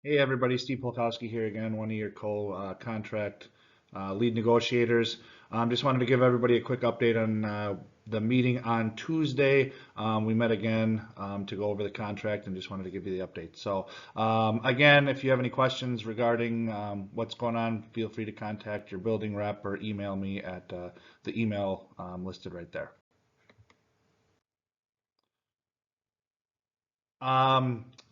Hey everybody, Steve Polkowski here again, one of your co-contract lead negotiators. Just wanted to give everybody a quick update on the meeting on Tuesday. We met again to go over the contract and just wanted to give you the update. So again, if you have any questions regarding what's going on, feel free to contact your building rep or email me at the email listed right there.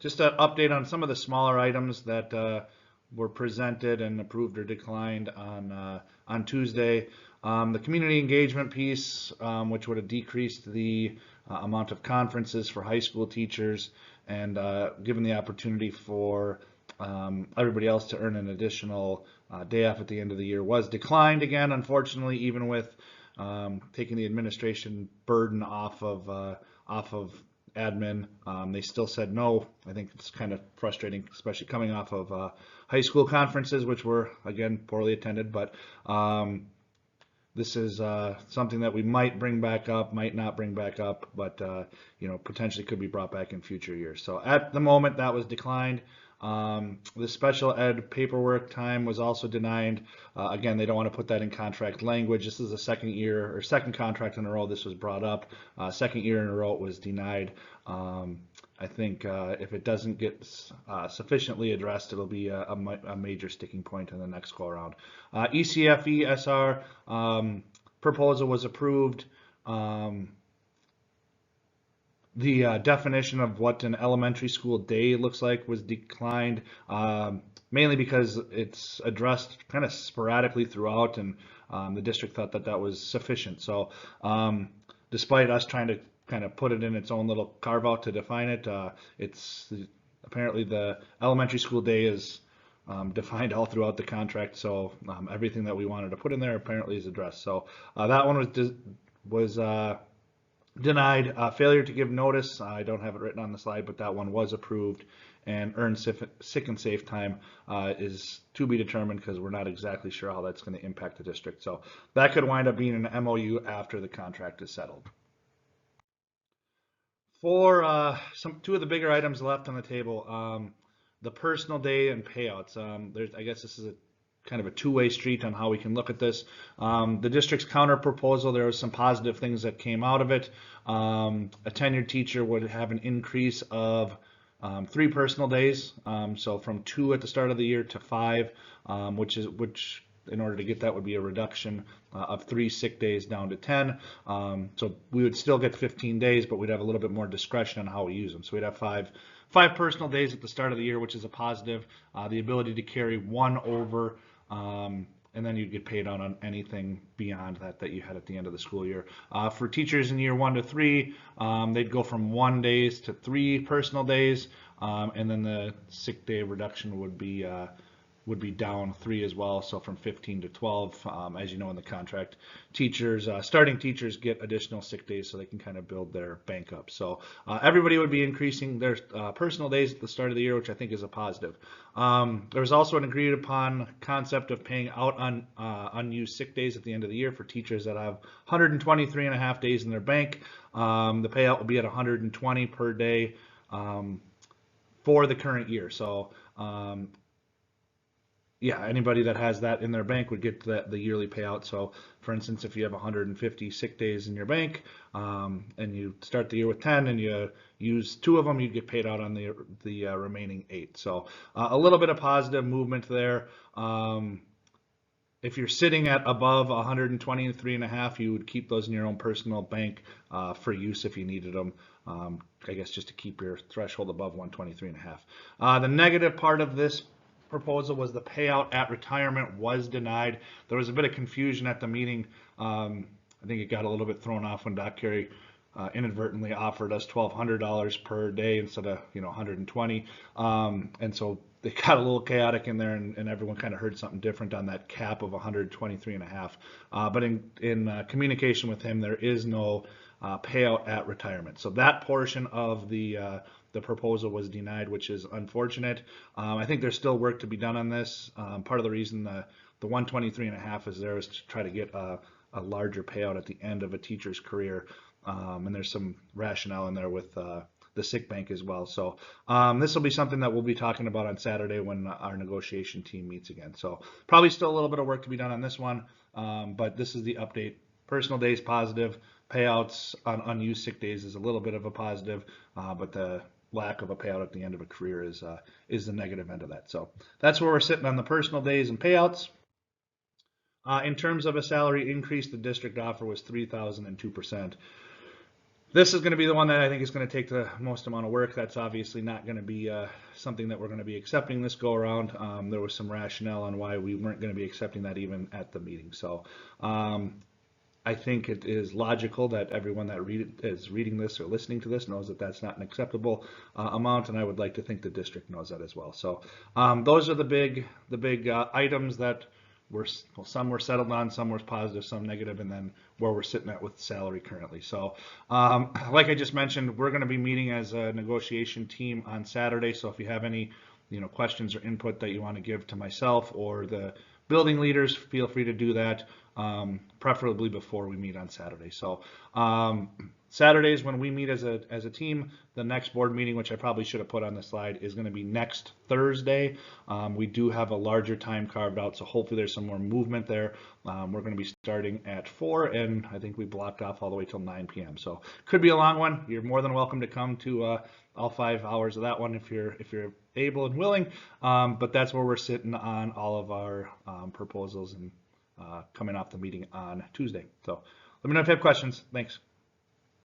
Just an update on some of the smaller items that were presented and approved or declined on Tuesday. The community engagement piece, which would have decreased the amount of conferences for high school teachers and given the opportunity for everybody else to earn an additional day off at the end of the year, was declined again, unfortunately, even with taking the administration burden off of admin. They still said no. I think it's kind of frustrating, especially coming off of high school conferences, which were again poorly attended. But this is something that we might bring back up, might not bring back up, but potentially could be brought back in future years. So at the moment, that was declined. The special ed paperwork time was also denied. Again, they don't want to put that in contract language. This is the second year or second contract in a row this was brought up. Second year in a row it was denied. I think if it doesn't get sufficiently addressed, it'll be a major sticking point in the next go around. ECFE SR proposal was approved. The definition of what an elementary school day looks like was declined, mainly because it's addressed kind of sporadically throughout, and the district thought that that was sufficient. So, despite us trying to kind of put it in its own little carve out to define it, it's apparently the elementary school day is defined all throughout the contract. So everything that we wanted to put in there apparently is addressed. So that one was denied. Failure to give notice. I don't have it written on the slide, but that one was approved. And earned sick and safe time is to be determined because we're not exactly sure how that's going to impact the district. So that could wind up being an MOU after the contract is settled. For two of the bigger items left on the table, the personal day and payouts. I guess this is a kind of a two-way street on how we can look at this. The district's counter proposal, there was some positive things that came out of it. A tenured teacher would have an increase of 3 personal days, so from 2 at the start of the year to 5, which in order to get that would be a reduction of 3 sick days down to 10. So we would still get 15 days, but we'd have a little bit more discretion on how we use them. So we'd have five personal days at the start of the year, which is a positive. The ability to carry one over, and then you'd get paid on anything beyond that you had at the end of the school year. For teachers in year 1 to 3, they'd go from 1 days to 3 personal days, and then the sick day reduction would be down 3 as well, so from 15 to 12. As you know in the contract, starting teachers get additional sick days so they can kind of build their bank up. So everybody would be increasing their personal days at the start of the year, which I think is a positive. There was also an agreed upon concept of paying out on unused sick days at the end of the year for teachers that have 123 and a half days in their bank. The payout will be at 120 per day for the current year. So yeah, anybody that has that in their bank would get the yearly payout. So, for instance, if you have 150 sick days in your bank, and you start the year with 10 and you use 2 of them, you'd get paid out on the remaining 8. So, a little bit of positive movement there. If you're sitting at above 123 and a half, you would keep those in your own personal bank for use if you needed them. I guess just to keep your threshold above 123 and a half. The negative part of this proposal was the payout at retirement was denied. There was a bit of confusion at the meeting. I think it got a little bit thrown off when Doc Carey inadvertently offered us $1,200 per day instead of 120, and so they got a little chaotic in there, and everyone kind of heard something different on that cap of 123 and a half. But in communication with him, there is no payout at retirement. So that portion of the proposal was denied, which is unfortunate. I think there's still work to be done on this. Part of the reason the 123 and a half is there is to try to get a larger payout at the end of a teacher's career. And there's some rationale in there with the sick bank as well. So this will be something that we'll be talking about on Saturday when our negotiation team meets again. So probably still a little bit of work to be done on this one, but this is the update. Personal days positive, payouts on unused sick days is a little bit of a positive, but the lack of a payout at the end of a career is the negative end of that. So that's where we're sitting on the personal days and payouts. In terms of a salary increase, the district offer was 3,002%. This is going to be the one that I think is going to take the most amount of work. That's obviously not going to be something that we're going to be accepting this go around. There was some rationale on why we weren't going to be accepting that even at the meeting. So I think it is logical that everyone that is reading this or listening to this knows that that's not an acceptable amount, and I would like to think the district knows that as well. So those are the big items that some were settled on, some were positive, some negative, and then where we're sitting at with salary currently. So like I just mentioned, we're going to be meeting as a negotiation team on Saturday. So if you have any questions or input that you want to give to myself or the building leaders, feel free to do that, preferably before we meet on Saturday. So Saturdays when we meet as a team, the next board meeting, which I probably should have put on the slide, is going to be next Thursday. We do have a larger time carved out, so hopefully there's some more movement there. We're going to be starting at 4, and I think we blocked off all the way till 9 p.m. So could be a long one. You're more than welcome to come to all 5 hours of that one if you're able and willing. But that's where we're sitting on all of our proposals and coming off the meeting on Tuesday. So let me know if you have questions. Thanks.